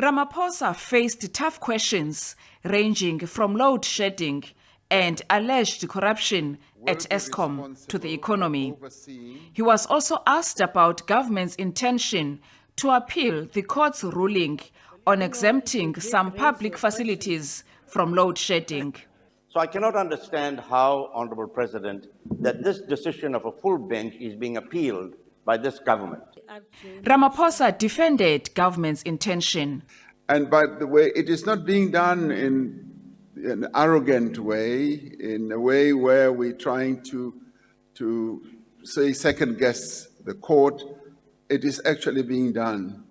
Ramaphosa faced tough questions ranging from load shedding and alleged corruption at Eskom to the economy. He was also asked about government's intention to appeal the court's ruling on exempting some public facilities from load shedding. So I cannot understand how, Honourable President, that this decision of a full bench is being appealed by this government. Ramaphosa defended government's intention. And by the way, it is not being done in an arrogant way, in a way where we're trying to say second-guess the court. It is actually being done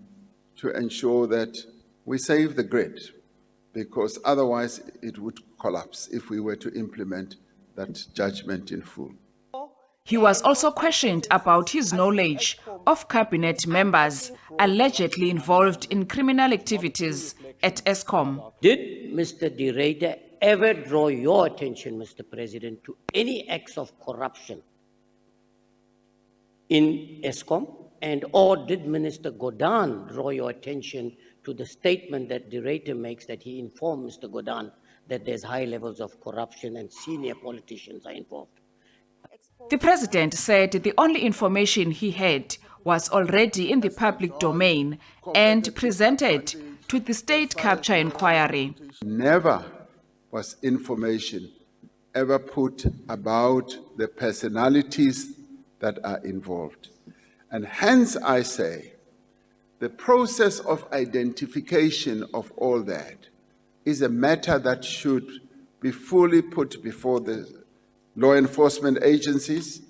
to ensure that we save the grid, because otherwise it would collapse if we were to implement that judgment in full. He was also questioned about his knowledge of cabinet members allegedly involved in criminal activities at Eskom. Did Mr. De Ruyter ever draw your attention, Mr. President, to any acts of corruption in Eskom? And or did Minister Godhan draw your attention to the statement that De Ruyter makes, that he informed Mr. Godhan that there's high levels of corruption and senior politicians are involved? The president said the only information he had was already in the public domain and presented to the state capture inquiry. Never was information ever put about the personalities that are involved. And hence I say, the process of identification of all that is a matter that should be fully put before the law enforcement agencies.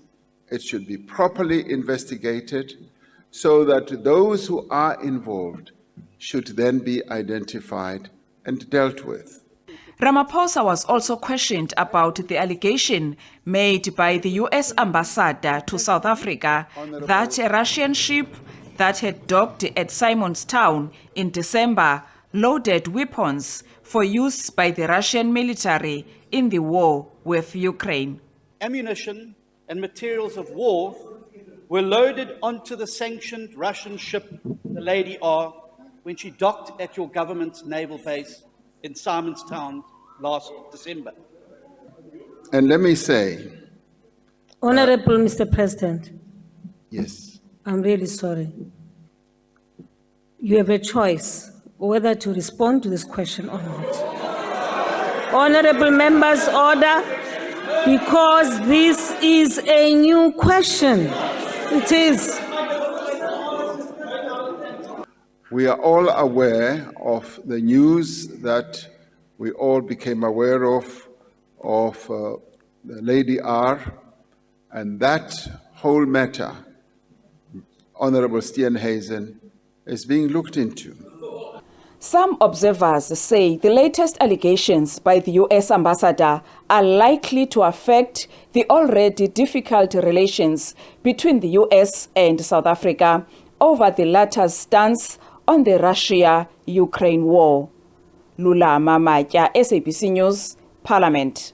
It should be properly investigated so that those who are involved should then be identified and dealt with. Ramaphosa was also questioned about the allegation made by the U.S. ambassador to South Africa that a Russian ship that had docked at Simonstown in December loaded weapons for use by the Russian military in the war with Ukraine. Ammunition and materials of war were loaded onto the sanctioned Russian ship, the Lady R, when she docked at your government's naval base in Simonstown last December. And let me say... Honorable Mr. President. Yes. I'm really sorry. You have a choice whether to respond to this question or not. Honorable members, order, because this is a new question. It is. We are all aware of the news that we all became aware of the Lady R, and that whole matter, Honorable Steenhuisen, is being looked into. Some observers say the latest allegations by the U.S. ambassador are likely to affect the already difficult relations between the U.S. and South Africa over the latter's stance on the Russia-Ukraine war. Lula Mamatya, SABC News, Parliament.